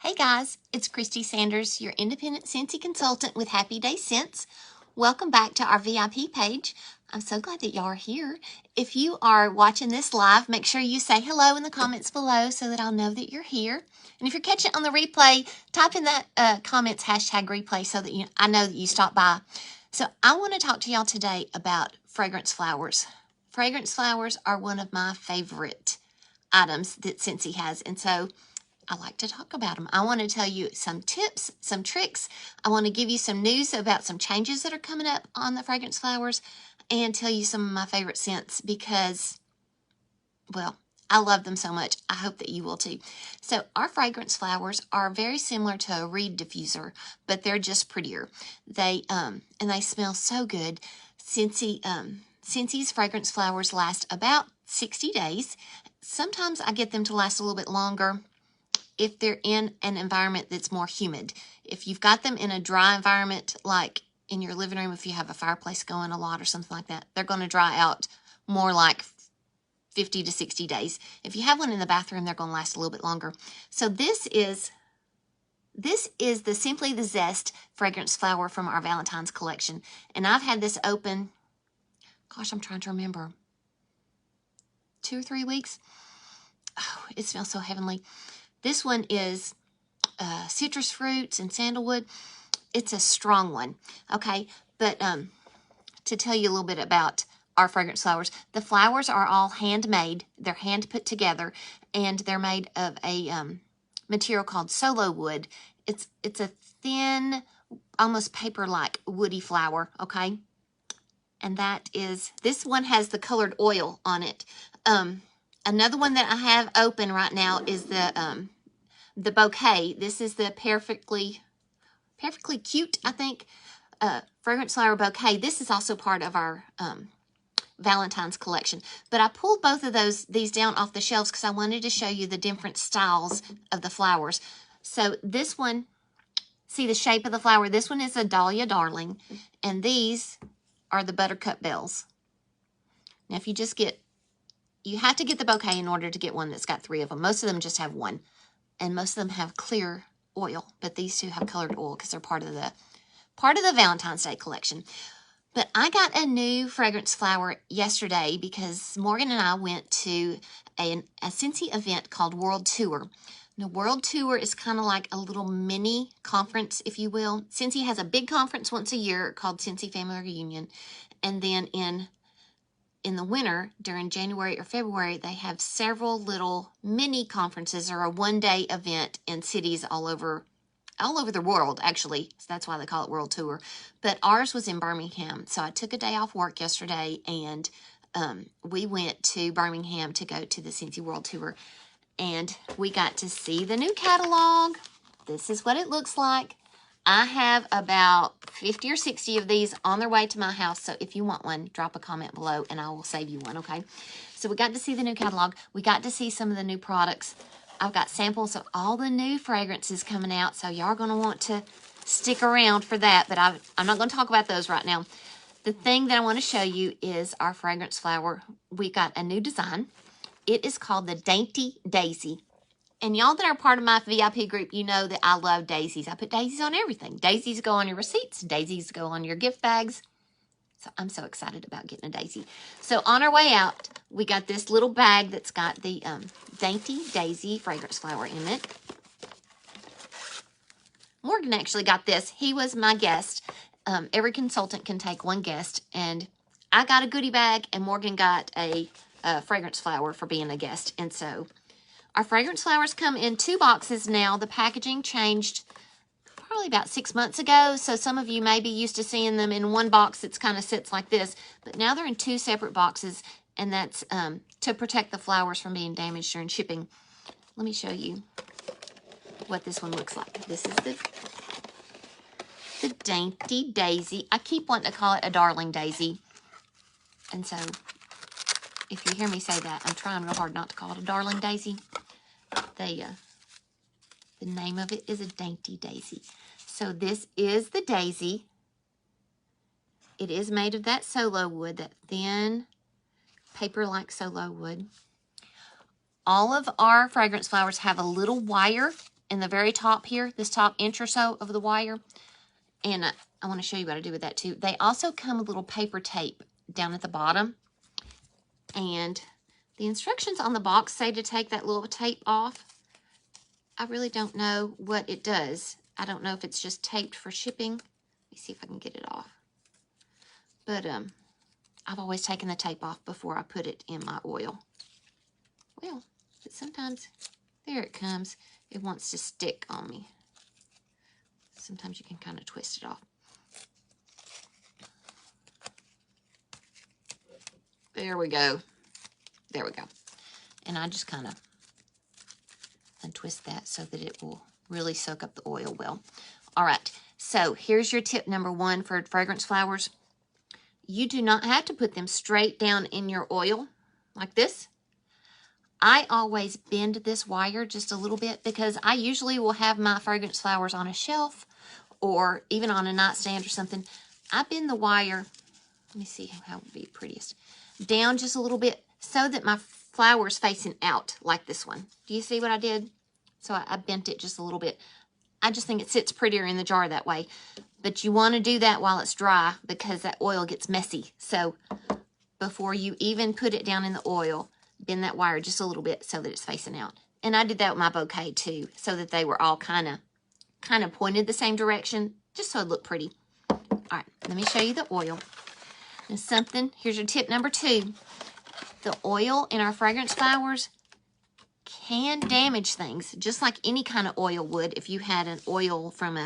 Hey guys, it's Christy Sanders, your independent Scentsy consultant with Happy Day Scents. Welcome back to our VIP page. I'm so glad that y'all are here. If you are watching this live, make sure you say hello in the comments below so that I'll know that you're here. And if you're catching it on the replay, type in that comments hashtag replay so that I know that you stopped by. So I want to talk to y'all today about fragrance flowers. Fragrance flowers are one of my favorite items that Scentsy has, and so I like to talk about them. I want to tell you some tips, some tricks. I want to give you some news about some changes that are coming up on the fragrance flowers and tell you some of my favorite scents because, well, I love them so much. I hope that you will too. So our fragrance flowers are very similar to a reed diffuser, but they're just prettier. And they smell so good. Scentsy's fragrance flowers last about 60 days. Sometimes I get them to last a little bit longer if they're in an environment that's more humid. If you've got them in a dry environment, like in your living room, if you have a fireplace going a lot or something like that, they're going to dry out more like 50 to 60 days. If you have one in the bathroom, they're going to last a little bit longer. So this is the Simply the Zest fragrance flower from our Valentine's collection. And I've had this open, gosh, I'm trying to remember, 2 or 3 weeks. Oh, it smells so heavenly. This one is citrus fruits and sandalwood. It's a strong one, okay? But to tell you a little bit about our fragrance flowers, the flowers are all handmade. They're hand put together, and they're made of a material called solo wood. It's a thin, almost paper-like woody flower, okay? And this one has the colored oil on it. Another one that I have open right now is the bouquet. This is the perfectly cute, I think, fragrance flower bouquet. This is also part of our Valentine's collection. But I pulled both of these down off the shelves because I wanted to show you the different styles of the flowers. So this one, see the shape of the flower? This one is a Dahlia Darling, and these are the Buttercup Bells. Now, if you have to get the bouquet in order to get one that's got 3 of them. Most of them just have one, and most of them have clear oil, but these two have colored oil because they're part of the Valentine's Day collection. But I got a new fragrance flower yesterday because Morgan and I went to a Scentsy event called World Tour. The World Tour is kind of like a little mini conference, if you will. Scentsy has a big conference once a year called Scentsy Family Reunion, and then in the winter, during January or February, they have several little mini conferences or a one-day event in cities all over the world, actually. So that's why they call it World Tour. But ours was in Birmingham. So I took a day off work yesterday, and we went to Birmingham to go to the Scentsy World Tour. And we got to see the new catalog. This is what it looks like. I have about 50 or 60 of these on their way to my house. So if you want one, drop a comment below and I will save you one, okay? So we got to see the new catalog. We got to see some of the new products. I've got samples of all the new fragrances coming out, so y'all are going to want to stick around for that, but I'm not going to talk about those right now. The thing that I want to show you is our fragrance flower. We got a new design. It is called the Dainty Daisy. And y'all that are part of my VIP group, you know that I love daisies. I put daisies on everything. Daisies go on your receipts. Daisies go on your gift bags. So I'm so excited about getting a daisy. So on our way out, we got this little bag that's got the Dainty Daisy fragrance flower in it. Morgan actually got this. He was my guest. Every consultant can take one guest. And I got a goodie bag, and Morgan got a fragrance flower for being a guest. And so our fragrance flowers come in 2 boxes now. The packaging changed probably about 6 months ago, so some of you may be used to seeing them in one box that kind of sits like this, but now they're in 2 separate boxes, and that's to protect the flowers from being damaged during shipping. Let me show you what this one looks like. This is the Dainty Daisy. I keep wanting to call it a Darling Daisy, and so if you hear me say that, I'm trying real hard not to call it a Darling Daisy. The name of it is a Dainty Daisy. So this is the daisy. It is made of that solo wood, that thin paper-like solo wood. All of our fragrance flowers have a little wire in the very top here, this top inch or so of the wire. And I want to show you what I do with that too. They also come with little paper tape down at the bottom. And the instructions on the box say to take that little tape off. I really don't know what it does. I don't know if it's just taped for shipping. Let me see if I can get it off. But I've always taken the tape off before I put it in my oil. Well, but sometimes, there it comes. It wants to stick on me. Sometimes you can kind of twist it off. There we go. There we go. And I just kind of untwist that so that it will really soak up the oil well. All right, so here's your tip number 1 for fragrance flowers. You do not have to put them straight down in your oil like this. I always bend this wire just a little bit because I usually will have my fragrance flowers on a shelf or even on a nightstand or something. I bend the wire, let me see how it would be prettiest, down just a little bit so that my flower's facing out like this one. Do you see what I did? So I bent it just a little bit. I just think it sits prettier in the jar that way. But you want to do that while it's dry because that oil gets messy. So before you even put it down in the oil, bend that wire just a little bit so that it's facing out. And I did that with my bouquet too, so that they were all kind of pointed the same direction, just so it looked pretty. All right, let me show you the oil. And here's your tip number 2. The oil in our fragrance flowers can damage things, just like any kind of oil would if you had an oil from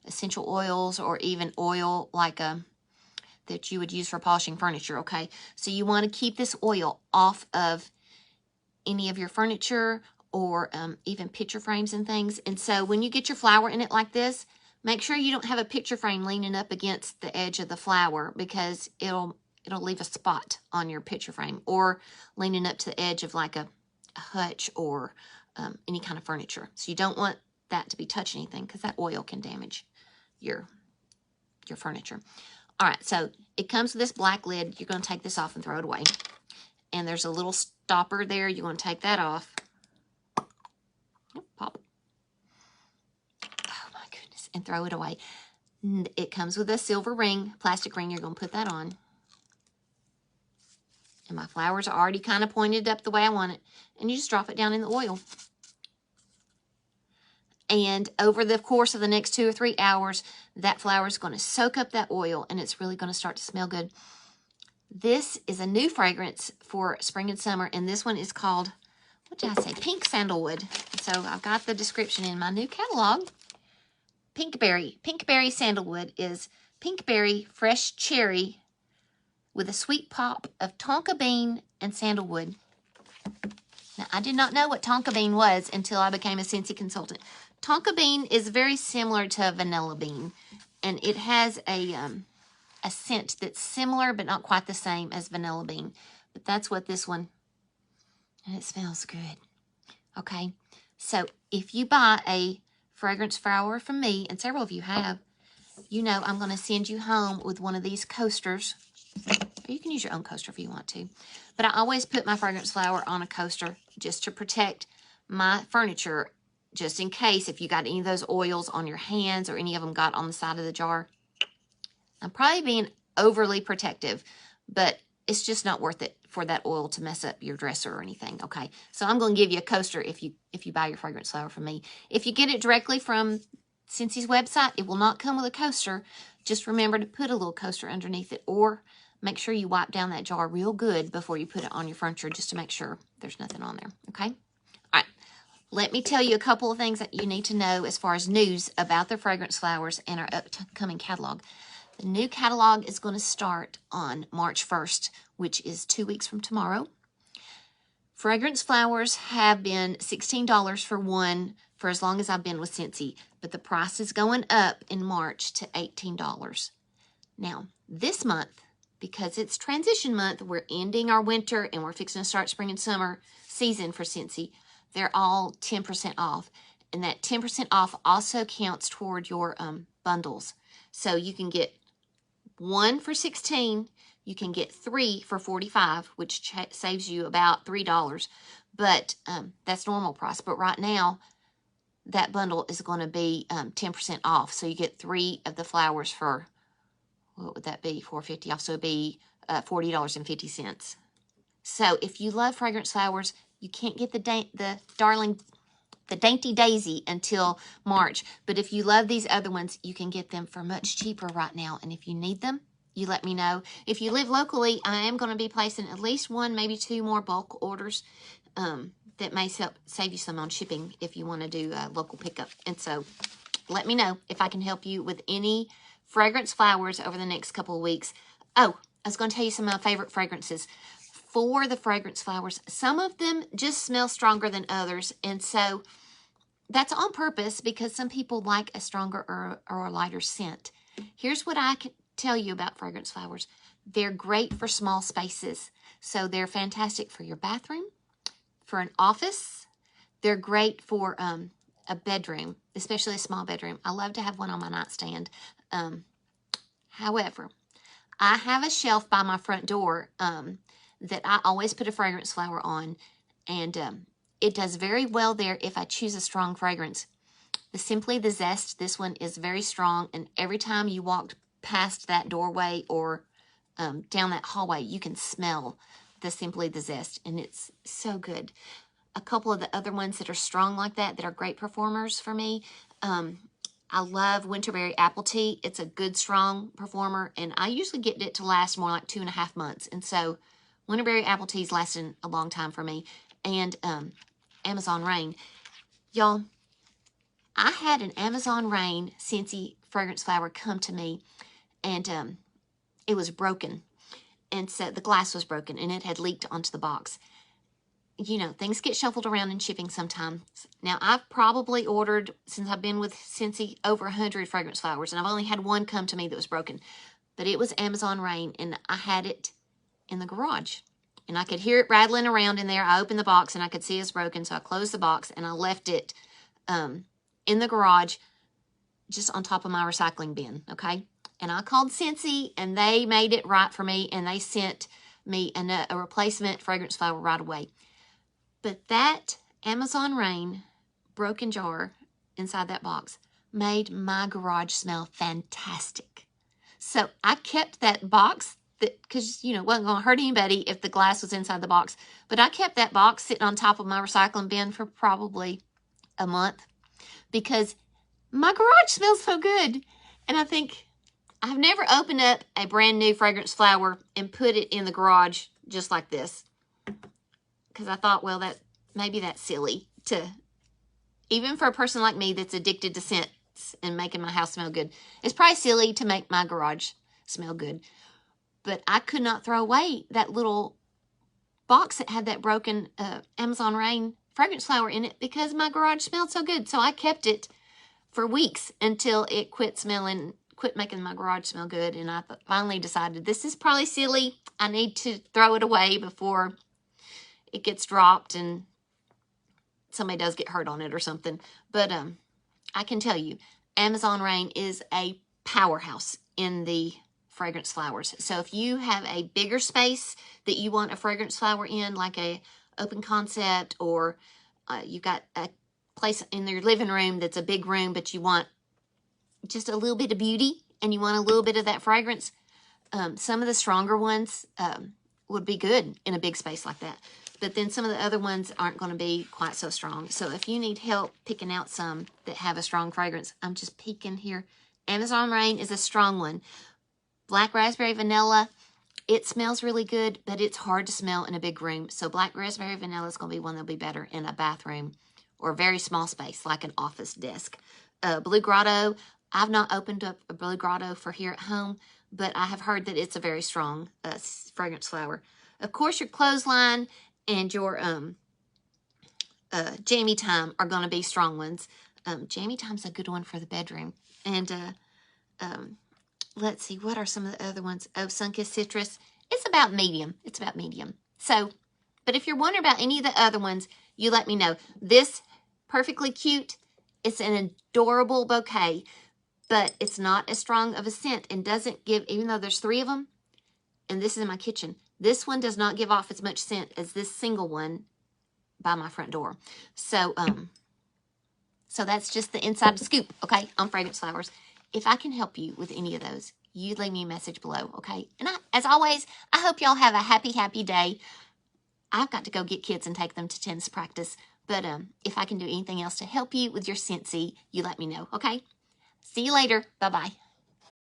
essential oils or even oil like that you would use for polishing furniture, okay? So you want to keep this oil off of any of your furniture or even picture frames and things. And so when you get your flower in it like this, make sure you don't have a picture frame leaning up against the edge of the flower because it'll leave a spot on your picture frame, or leaning up to the edge of like a hutch or any kind of furniture. So you don't want that to be touching anything because that oil can damage your furniture. All right, so it comes with this black lid. You're going to take this off and throw it away. And there's a little stopper there. You're going to take that off. Pop. Oh, my goodness. And throw it away. It comes with a silver ring, plastic ring. You're going to put that on. And my flowers are already kind of pointed up the way I want it. And you just drop it down in the oil. And over the course of the next 2 or 3 hours, that flower is going to soak up that oil and it's really going to start to smell good. This is a new fragrance for spring and summer, and this one is called, what did I say? Pink Sandalwood. So I've got the description in my new catalog. Pinkberry. Pinkberry Sandalwood is pinkberry, fresh cherry with a sweet pop of tonka bean and sandalwood. Now, I did not know what tonka bean was until I became a Scentsy consultant. Tonka bean is very similar to vanilla bean, and it has a scent that's similar but not quite the same as vanilla bean. But that's what this one, and it smells good. Okay, so if you buy a fragrance flower from me, and several of you have, you know I'm going to send you home with one of these coasters. Or you can use your own coaster if you want to. But I always put my fragrance flower on a coaster just to protect my furniture, just in case if you got any of those oils on your hands or any of them got on the side of the jar. I'm probably being overly protective, but it's just not worth it for that oil to mess up your dresser or anything, okay? So I'm going to give you a coaster if you buy your fragrance flower from me. If you get it directly from Scentsy's website, it will not come with a coaster. Just remember to put a little coaster underneath it, or make sure you wipe down that jar real good before you put it on your furniture just to make sure there's nothing on there, okay? All right, let me tell you a couple of things that you need to know as far as news about the fragrance flowers and our upcoming catalog. The new catalog is going to start on March 1st, which is 2 weeks from tomorrow. Fragrance flowers have been $16 for one for as long as I've been with Scentsy, but the price is going up in March to $18. Now, this month, because it's transition month, we're ending our winter and we're fixing to start spring and summer season for Scentsy. They're all 10% off. And that 10% off also counts toward your bundles. So you can get one for $16, you can get 3 for $45, which saves you about $3. But that's normal price. But right now, that bundle is going to be 10% off. So you get 3 of the flowers for, what would that be, $4.50 off. So it'd be $40.50. So if you love fragrance flowers, you can't get the Dainty Daisy until March. But if you love these other ones, you can get them for much cheaper right now. And if you need them, you let me know. If you live locally, I am going to be placing at least 1, maybe 2 more bulk orders that may save you some on shipping if you want to do local pickup. And so let me know if I can help you with any fragrance flowers over the next couple of weeks. Oh, I was going to tell you some of my favorite fragrances. For the fragrance flowers, some of them just smell stronger than others, and so that's on purpose because some people like a stronger or a lighter scent. Here's what I can tell you about fragrance flowers. They're great for small spaces, so they're fantastic for your bathroom, for an office. They're great for a bedroom, especially a small bedroom. I love to have one on my nightstand. However, I have a shelf by my front door that I always put a fragrance flower on, and it does very well there if I choose a strong fragrance. The Simply the Zest, this one is very strong, and every time you walk past that doorway or down that hallway, you can smell the Simply the Zest, and it's so good. A couple of the other ones that are strong like that are great performers for me. I love Winterberry Apple Tea. It's a good, strong performer, and I usually get it to last more like 2.5 months, and so Winterberry Apple Tea's lasting a long time for me. And Amazon Rain. Y'all, I had an Amazon Rain Scentsy fragrance flower come to me, and it was broken. And so the glass was broken, and it had leaked onto the box. You know, things get shuffled around in shipping sometimes. Now, I've probably ordered, since I've been with Scentsy, over 100 fragrance flowers, and I've only had one come to me that was broken. But it was Amazon Rain, and I had it in the garage. And I could hear it rattling around in there. I opened the box, and I could see it's broken, so I closed the box, and I left it in the garage just on top of my recycling bin, okay? And I called Scentsy, and they made it right for me, and they sent me a replacement fragrance flower right away. But that Amazon Rain broken jar inside that box made my garage smell fantastic. So I kept that box, because, you know, it wasn't going to hurt anybody if the glass was inside the box. But I kept that box sitting on top of my recycling bin for probably a month because my garage smells so good. And I think I've never opened up a brand new fragrance flower and put it in the garage just like this. Because I thought, well, maybe that's silly to, even for a person like me that's addicted to scents and making my house smell good, it's probably silly to make my garage smell good. But I could not throw away that little box that had that broken Amazon Rain fragrance flower in it because my garage smelled so good. So I kept it for weeks until it quit making my garage smell good. And I finally decided this is probably silly. I need to throw it away before it gets dropped and somebody does get hurt on it or something. But I can tell you, Amazon Rain is a powerhouse in the fragrance flowers. So if you have a bigger space that you want a fragrance flower in, like a open concept, or you've got a place in your living room that's a big room, but you want just a little bit of beauty and you want a little bit of that fragrance, some of the stronger ones would be good in a big space like that. But then some of the other ones aren't going to be quite so strong. So if you need help picking out some that have a strong fragrance, I'm just peeking here. Amazon Rain is a strong one. Black Raspberry Vanilla, it smells really good, but it's hard to smell in a big room. So Black Raspberry Vanilla is going to be one that'll be better in a bathroom or a very small space, like an office desk. Blue Grotto, I've not opened up a Blue Grotto for here at home, but I have heard that it's a very strong fragrance flower. Of course, your Clothesline and your Jammy Time are going to be strong ones. Jammy Time's a good one for the bedroom. And let's see, what are some of the other ones? Oh, Sunkissed Citrus. It's about medium. It's about medium. So, but if you're wondering about any of the other ones, you let me know. This, Perfectly Cute, it's an adorable bouquet, but it's not as strong of a scent and doesn't give, even though there's 3 of them, and this is in my kitchen, this one does not give off as much scent as this single one by my front door. So, So that's just the inside scoop, okay, on fragrance flowers. If I can help you with any of those, you leave me a message below, okay? And as always, I hope y'all have a happy, happy day. I've got to go get kids and take them to tennis practice. But if I can do anything else to help you with your Scentsy, you let me know, okay? See you later. Bye-bye.